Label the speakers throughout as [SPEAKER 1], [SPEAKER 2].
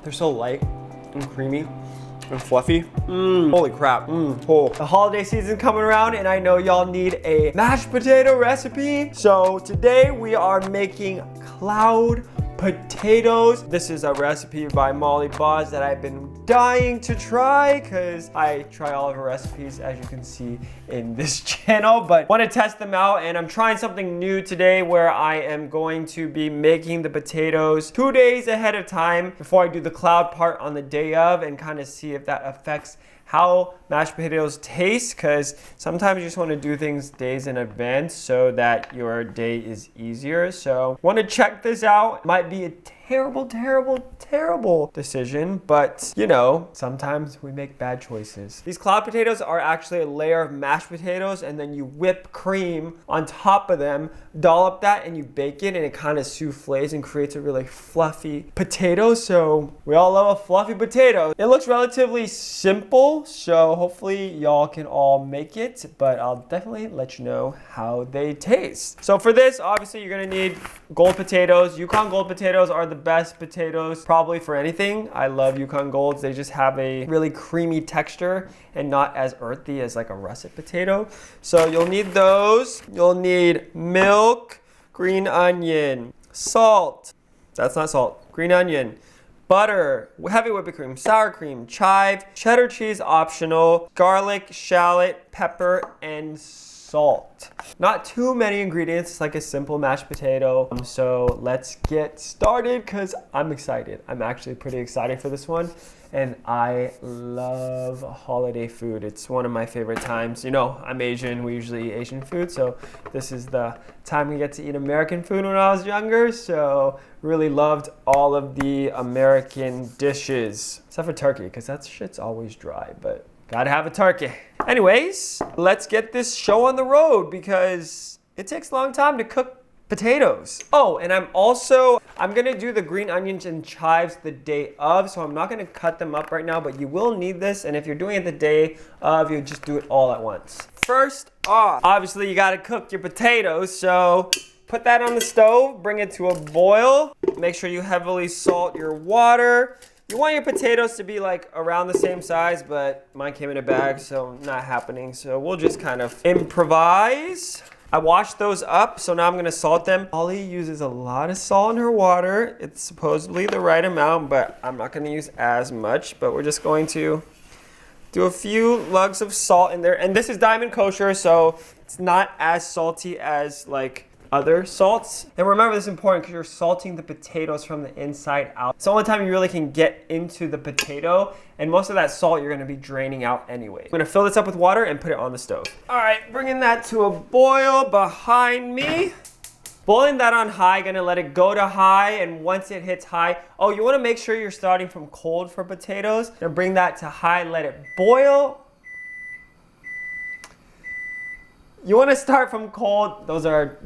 [SPEAKER 1] They're so light and creamy and fluffy. Holy crap. Oh. The holiday season coming around and I know y'all need a mashed potato recipe. So today we are making cloud potatoes. This is a recipe by Molly Boz that I've been dying to try because I try all of her recipes, as you can see in this channel, but want to test them out. And I'm trying something new today where I am going to be making the potatoes 2 days ahead of time before I do the cloud part on the day of, and kind of see if that affects how mashed potatoes taste, because sometimes you just want to do things days in advance so that your day is easier. So want to check this out. It might be a terrible decision, but you know, sometimes we make bad choices. These cloud potatoes are actually a layer of mashed potatoes, and then you whip cream on top of them, dollop that, and you bake it, and it kind of souffles and creates a really fluffy potato. So we all love a fluffy potato. It looks relatively simple, so hopefully y'all can all make it, but I'll definitely let you know how they taste. So for this, obviously you're gonna need gold potatoes. Yukon gold potatoes are the best potatoes probably for anything. I love Yukon Golds. They just have a really creamy texture and not as earthy as like a russet potato. So you'll need those. You'll need milk, green onion, salt. That's not salt. Green onion, butter, heavy whipping cream, sour cream, chive, cheddar cheese optional, garlic, shallot, pepper, and salt. Not too many ingredients. It's like a simple mashed potato. So let's get started because I'm excited. I'm actually pretty excited for this one. And I love holiday food. It's one of my favorite times. You know, I'm Asian. We usually eat Asian food. So this is the time we get to eat American food when I was younger. So really loved all of the American dishes. Except for turkey, because that shit's always dry. But gotta have a turkey. Anyways, let's get this show on the road because it takes a long time to cook potatoes. Oh, and I'm gonna do the green onions and chives the day of, so I'm not gonna cut them up right now, but you will need this, and if you're doing it the day of, you just do it all at once. First off, obviously you gotta cook your potatoes, so put that on the stove, bring it to a boil, make sure you heavily salt your water. You want your potatoes to be like around the same size, but mine came in a bag, so not happening. So we'll just kind of improvise. I washed those up, so now I'm gonna salt them. Holly uses a lot of salt in her water. It's supposedly the right amount, but I'm not gonna use as much, but we're just going to do a few lugs of salt in there. And this is Diamond Kosher, so it's not as salty as like other salts. And remember, this is important because you're salting the potatoes from the inside out. It's the only time you really can get into the potato, and most of that salt you're gonna be draining out anyway. I'm gonna fill this up with water and put it on the stove. All right, bringing that to a boil behind me. Boiling that on high, gonna let it go to high, and once it hits high, oh, you wanna make sure you're starting from cold for potatoes. Then bring that to high, let it boil. You want to start from cold. Those are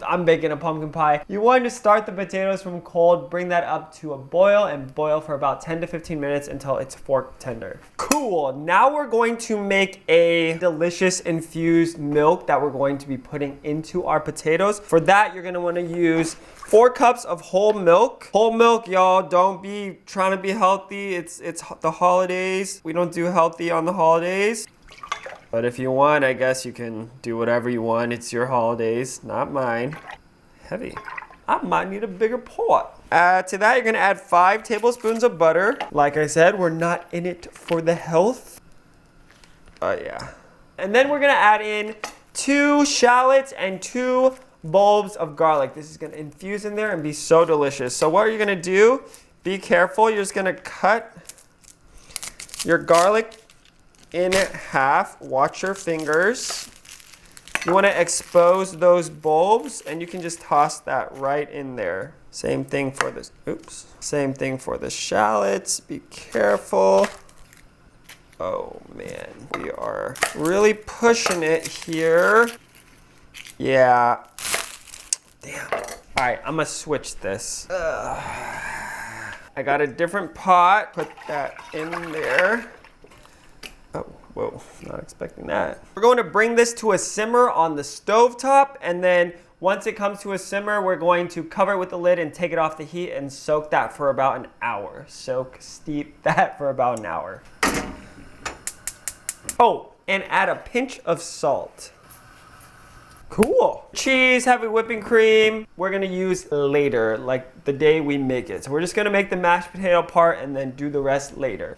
[SPEAKER 1] I'm baking a pumpkin pie. You want to start the potatoes from cold, bring that up to a boil, and boil for about 10 to 15 minutes until it's fork tender. Cool. Now we're going to make a delicious infused milk that we're going to be putting into our potatoes. For that, you're going to want to use 4 cups of whole milk. Whole milk, y'all. Don't be trying to be healthy. It's the holidays. We don't do healthy on the holidays. But if you want, I guess you can do whatever you want. It's your holidays, not mine. Heavy. I might need a bigger pot. To that, you're gonna add 5 tablespoons of butter. Like I said, we're not in it for the health. Yeah. And then we're gonna add in 2 shallots and 2 bulbs of garlic. This is gonna infuse in there and be so delicious. So what are you gonna do? Be careful, you're just gonna cut your garlic in half. Watch your fingers. You want to expose those bulbs, and you can just toss that right in there. Same thing for this. Oops. Same thing for the shallots. Be careful. Oh man, we are really pushing it here. Yeah. Damn. All right, I'm gonna switch this. I got a different pot. Put that in there. Oh, whoa, not expecting that. We're going to bring this to a simmer on the stovetop, and then Once it comes to a simmer, we're going to cover it with the lid and take it off the heat and soak that for about an hour. Steep that for about an hour. Oh, and add a pinch of salt. Cool. Cheese, heavy whipping cream, we're gonna use later, like the day we make it. So we're just gonna make the mashed potato part and then do the rest later.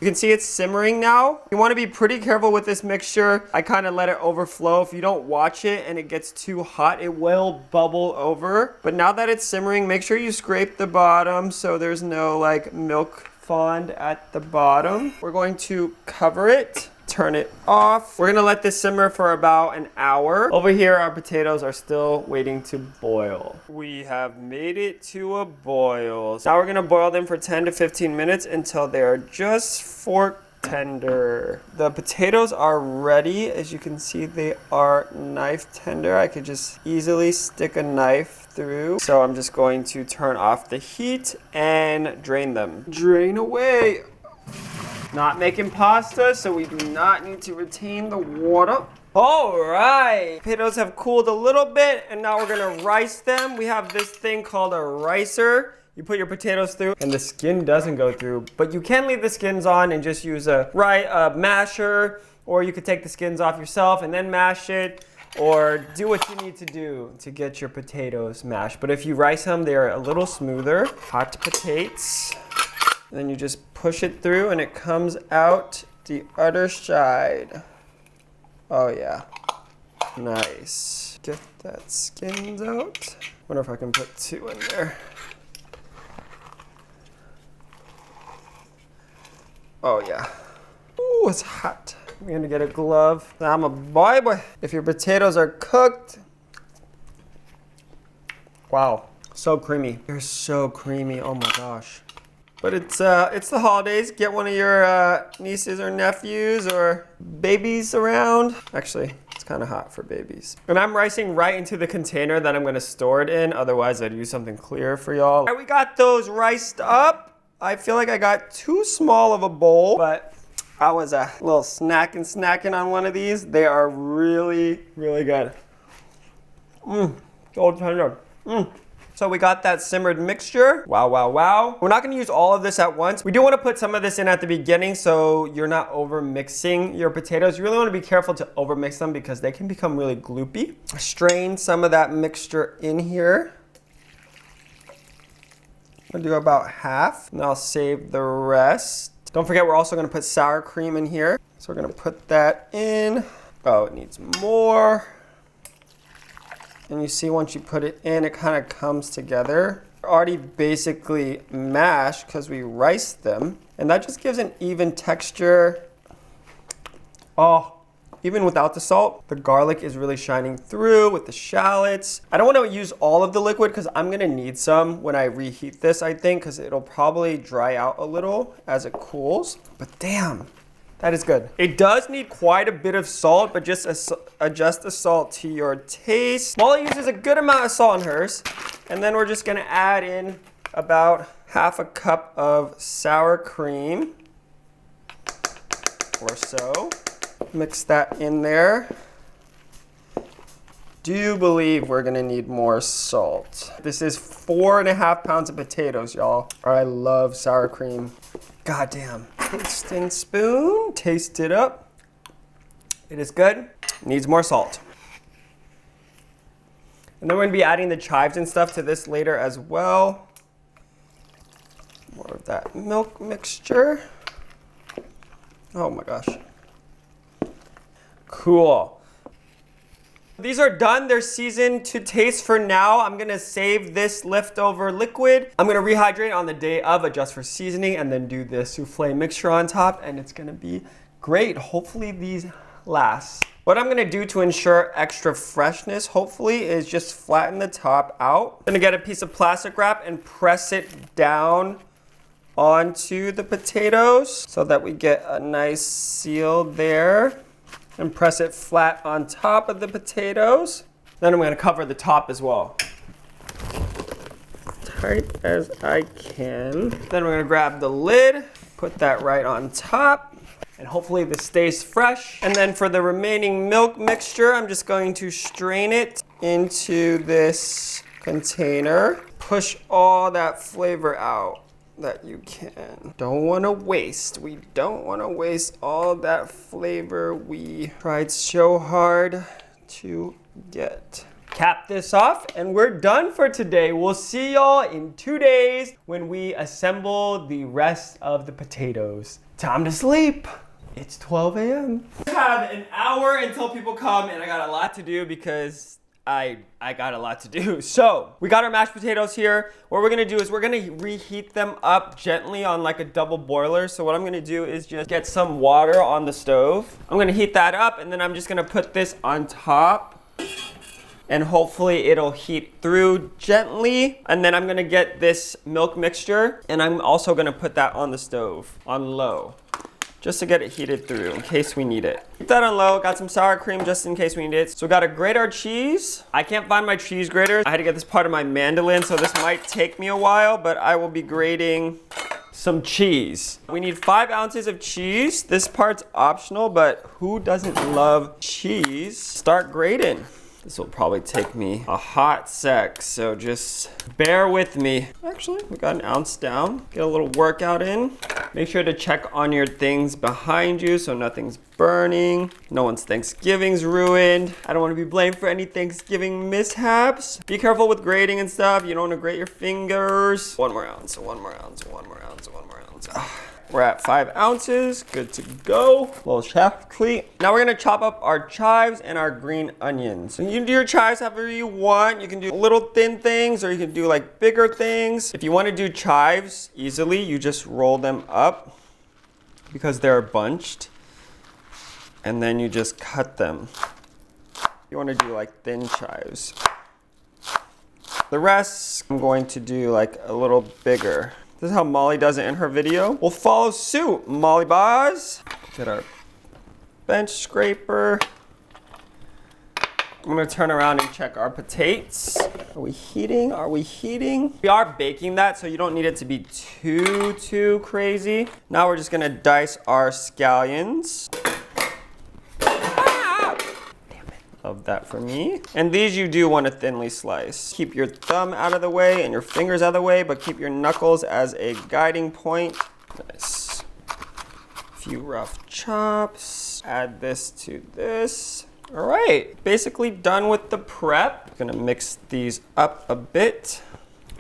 [SPEAKER 1] You can see it's simmering now. You wanna be pretty careful with this mixture. I kinda let it overflow. If you don't watch it and it gets too hot, it will bubble over. But now that it's simmering, make sure you scrape the bottom so there's no like milk fond at the bottom. We're going to cover it, turn it off. We're gonna let this simmer for about an hour. Over here, our potatoes are still waiting to boil. We have made it to a boil. So now we're gonna boil them for 10 to 15 minutes until they're just fork tender. The potatoes are ready. As you can see, they are knife tender. I could just easily stick a knife through. So I'm just going to turn off the heat and drain them. Drain away. Not making pasta, so we do not need to retain the water. All right, potatoes have cooled a little bit, and now we're gonna rice them. We have this thing called a ricer. You put your potatoes through, and the skin doesn't go through, but you can leave the skins on and just use a masher, or you could take the skins off yourself and then mash it, or do what you need to do to get your potatoes mashed. But if you rice them, they're a little smoother. Hot potatoes. And then you just push it through and it comes out the other side. Oh yeah, nice. Get that skins out. Wonder if I can put 2 in there. Oh yeah. Ooh, it's hot. I'm gonna get a glove. I'm a boy. If your potatoes are cooked, wow, so creamy. They're so creamy, oh my gosh. But it's the holidays. Get one of your nieces or nephews or babies around. Actually, it's kind of hot for babies. And I'm ricing right into the container that I'm gonna store it in. Otherwise, I'd use something clear for y'all. All right, we got those riced up. I feel like I got too small of a bowl, but I was a little snacking on one of these. They are really, really good. So tender. So we got that simmered mixture. Wow, wow, wow. We're not gonna use all of this at once. We do wanna put some of this in at the beginning so you're not over mixing your potatoes. You really wanna be careful to over mix them because they can become really gloopy. Strain some of that mixture in here. I'm gonna do about half, and I'll save the rest. Don't forget, we're also gonna put sour cream in here. So we're gonna put that in. Oh, it needs more. And you see once you put it in, it kind of comes together. They're already basically mashed because we riced them. And that just gives an even texture. Oh, even without the salt, the garlic is really shining through with the shallots. I don't want to use all of the liquid because I'm gonna need some when I reheat this, I think, because it'll probably dry out a little as it cools. But damn, that is good. It does need quite a bit of salt, but just adjust the salt to your taste. Molly uses a good amount of salt in hers. And then we're just gonna add in about half a cup of sour cream or so. Mix that in there. Do believe we're gonna need more salt. This is 4.5 pounds of potatoes, y'all. I love sour cream. Goddamn. Tasting spoon, taste it up. It is good, needs more salt. And then we're gonna be adding the chives and stuff to this later as well. More of that milk mixture. Oh my gosh. Cool. These are done, they're seasoned to taste for now. I'm gonna save this leftover liquid. I'm gonna rehydrate on the day of, adjust for seasoning, and then do the souffle mixture on top, and it's gonna be great. Hopefully these last. What I'm gonna do to ensure extra freshness, hopefully, is just flatten the top out. I'm gonna get a piece of plastic wrap and press it down onto the potatoes so that we get a nice seal there. And press it flat on top of the potatoes. Then I'm gonna cover the top as well. Tight as I can. Then we're gonna grab the lid, put that right on top. And hopefully this stays fresh. And then for the remaining milk mixture, I'm just going to strain it into this container. Push all that flavor out that you can. Don't want to waste. We don't want to waste all that flavor we tried so hard to get. Cap this off and we're done for today. We'll see y'all in 2 days when we assemble the rest of the potatoes. Time to sleep. It's 12 a.m. I have an hour until people come and I got a lot to do because I got a lot to do. So we got our mashed potatoes here. What we're gonna do is we're gonna reheat them up gently on like a double boiler. So what I'm gonna do is just get some water on the stove. I'm gonna heat that up and then I'm just gonna put this on top. And hopefully it'll heat through gently. And then I'm gonna get this milk mixture and I'm also gonna put that on the stove on low, just to get it heated through in case we need it. Keep that on low, got some sour cream just in case we need it. So we gotta grate our cheese. I can't find my cheese grater. I had to get this part of my mandolin, so this might take me a while, but I will be grating some cheese. We need 5 ounces of cheese. This part's optional, but who doesn't love cheese? Start grating. This will probably take me a hot sec, so just bear with me. Actually, we got an ounce down. Get a little workout in. Make sure to check on your things behind you so nothing's burning. No one's Thanksgiving's ruined. I don't want to be blamed for any Thanksgiving mishaps. Be careful with grating and stuff. You don't want to grate your fingers. 1 more ounce, 1 more ounce, 1 more ounce, 1 more ounce. We're at 5 ounces, good to go. A little chef cleat. Now we're gonna chop up our chives and our green onions. And you can do your chives however you want. You can do little thin things or you can do like bigger things. If you wanna do chives easily, you just roll them up because they're bunched. And then you just cut them. You wanna do like thin chives. The rest, I'm going to do like a little bigger. This is how Molly does it in her video. We'll follow suit, Molly Boz. Get our bench scraper. I'm gonna turn around and check our potatoes. Are we heating? Are we heating? We are baking that, so you don't need it to be too crazy. Now we're just gonna dice our scallions. Love that for me. And these you do want to thinly slice. Keep your thumb out of the way and your fingers out of the way, but keep your knuckles as a guiding point. Nice. A few rough chops. Add this to this. All right, basically done with the prep. Gonna mix these up a bit.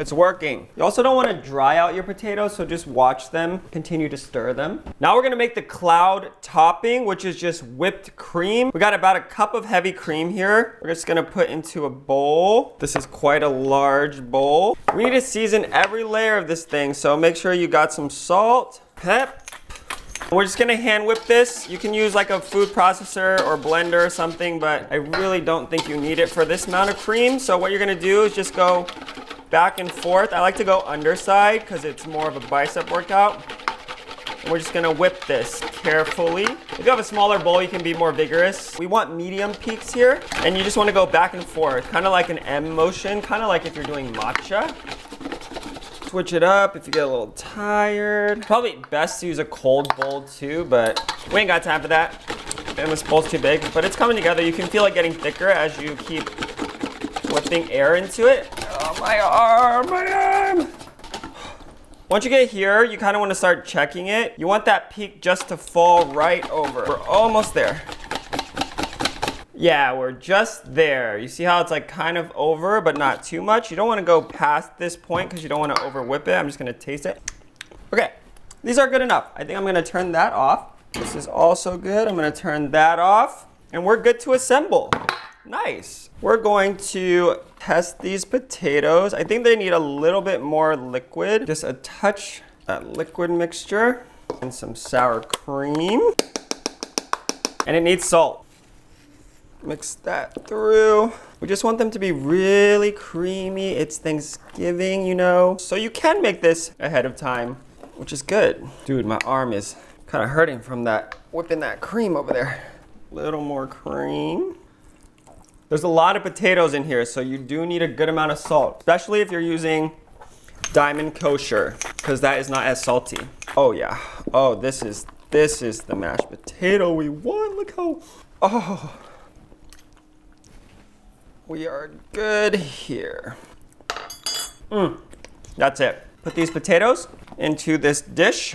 [SPEAKER 1] It's working. You also don't want to dry out your potatoes, so just watch them, continue to stir them. Now we're gonna make the cloud topping, which is just whipped cream. We got about a cup of heavy cream here. We're just gonna put into a bowl. This is quite a large bowl. We need to season every layer of this thing, so make sure you got some salt, pep. We're just gonna hand whip this. You can use like a food processor or blender or something, but I really don't think you need it for this amount of cream. So what you're gonna do is just go back and forth. I like to go underside because it's more of a bicep workout. And we're just gonna whip this carefully. If you have a smaller bowl, you can be more vigorous. We want medium peaks here, and you just wanna go back and forth, kind of like an M motion, kind of like if you're doing matcha. Switch it up if you get a little tired. Probably best to use a cold bowl too, but we ain't got time for that. And this bowl's too big, but it's coming together. You can feel it getting thicker as you keep whipping air into it. Oh, my arm, my arm. Once you get here, you kind of want to start checking it. You want that peak just to fall right over. We're almost there. Yeah, we're just there. You see how it's like kind of over, but not too much. You don't want to go past this point because you don't want to over whip it. I'm just going to taste it. Okay, these are good enough. I think I'm going to turn that off. This is also good. I'm going to turn that off, and we're good to assemble. Nice. We're going to test these potatoes. I think they need a little bit more liquid. Just a touch of liquid mixture and some sour cream. And it needs salt. Mix that through. We just want them to be really creamy. It's Thanksgiving, you know. So you can make this ahead of time, which is good. Dude, my arm is kind of hurting from that whipping that cream over there. Little more cream. There's a lot of potatoes in here, so you do need a good amount of salt, especially if you're using Diamond Kosher, because that is not as salty. Oh yeah, oh, this is This is the mashed potato we want. Look how, oh. We are good here. That's it. Put these potatoes into this dish.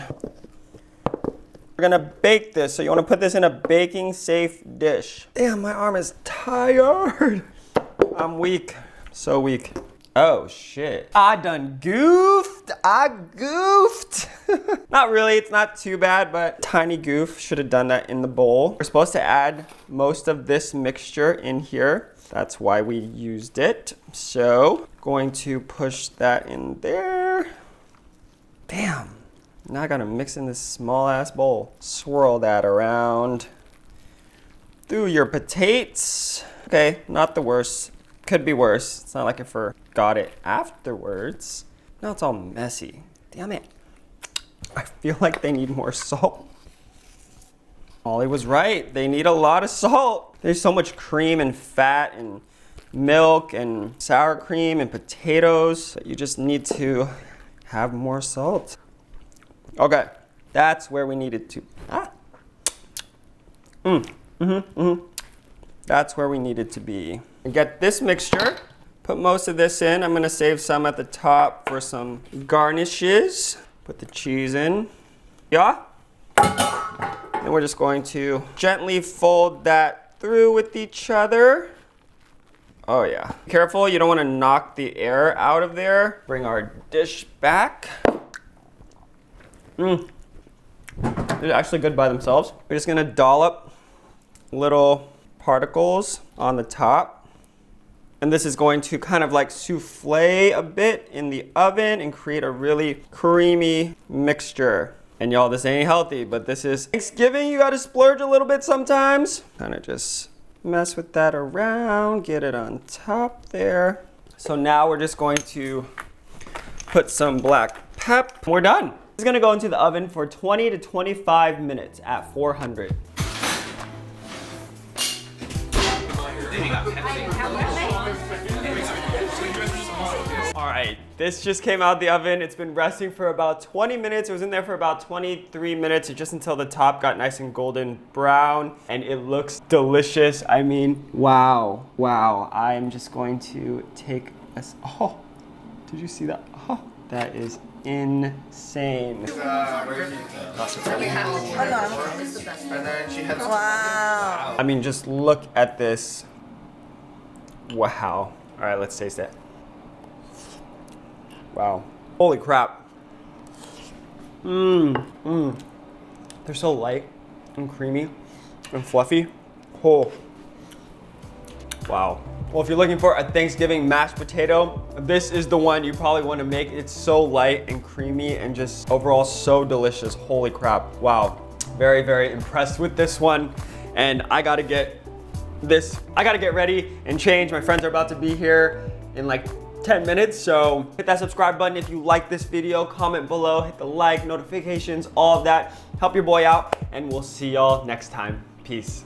[SPEAKER 1] We're gonna bake this, so you wanna put this in a baking safe dish. Damn, my arm is tired. I'm weak, so weak. Oh shit. I done goofed. I goofed. Not really, it's not too bad, but tiny goof. Should have done that in the bowl. We're supposed to add most of this mixture in here. That's why we used it. So, going to push that in there. Damn. Now I gotta mix in this small ass bowl. Swirl that around. Through your potatoes. Okay, not the worst. Could be worse. It's not like I forgot it afterwards. Now it's all messy. Damn it. I feel like they need more salt. Ollie was right. They need a lot of salt. There's so much cream and fat and milk and sour cream and potatoes that you just need to have more salt. Okay, that's where we needed to. That's where we needed to be. Get this mixture. Put most of this in. I'm gonna save some at the top for some garnishes. Put the cheese in. Yeah. And we're just going to gently fold that through with each other. Oh yeah. Careful, you don't want to knock the air out of there. Bring our dish back. They're actually good by themselves. We're just gonna dollop little particles on the top. And this is going to kind of like souffle a bit in the oven and create a really creamy mixture. And y'all, this ain't healthy, but this is Thanksgiving. You gotta splurge a little bit sometimes. Kind of just mess with that around, get it on top there. So now we're just going to put some black pep. We're done. It's gonna go into the oven for 20 to 25 minutes at 400. All right, this just came out of the oven. It's been resting for about 20 minutes. It was in there for about 23 minutes, just until the top got nice and golden brown, and it looks delicious. I mean, wow, wow. I'm just going to take a, oh, did you see that? Oh, that is insane. Wow. I mean, just look at this. Wow. All right, let's taste it. Wow. Holy crap. They're so light and creamy and fluffy. Oh. Wow. Well, if you're looking for a Thanksgiving mashed potato, this is the one you probably want to make. It's so light and creamy and just overall so delicious. Holy crap. Wow. Very, very impressed with this one. And I gotta get ready and change. My friends are about to be here in like 10 minutes, so hit that subscribe button if you like this video, comment below, hit the like, notifications, all of that. Help your boy out, and we'll see y'all next time. Peace.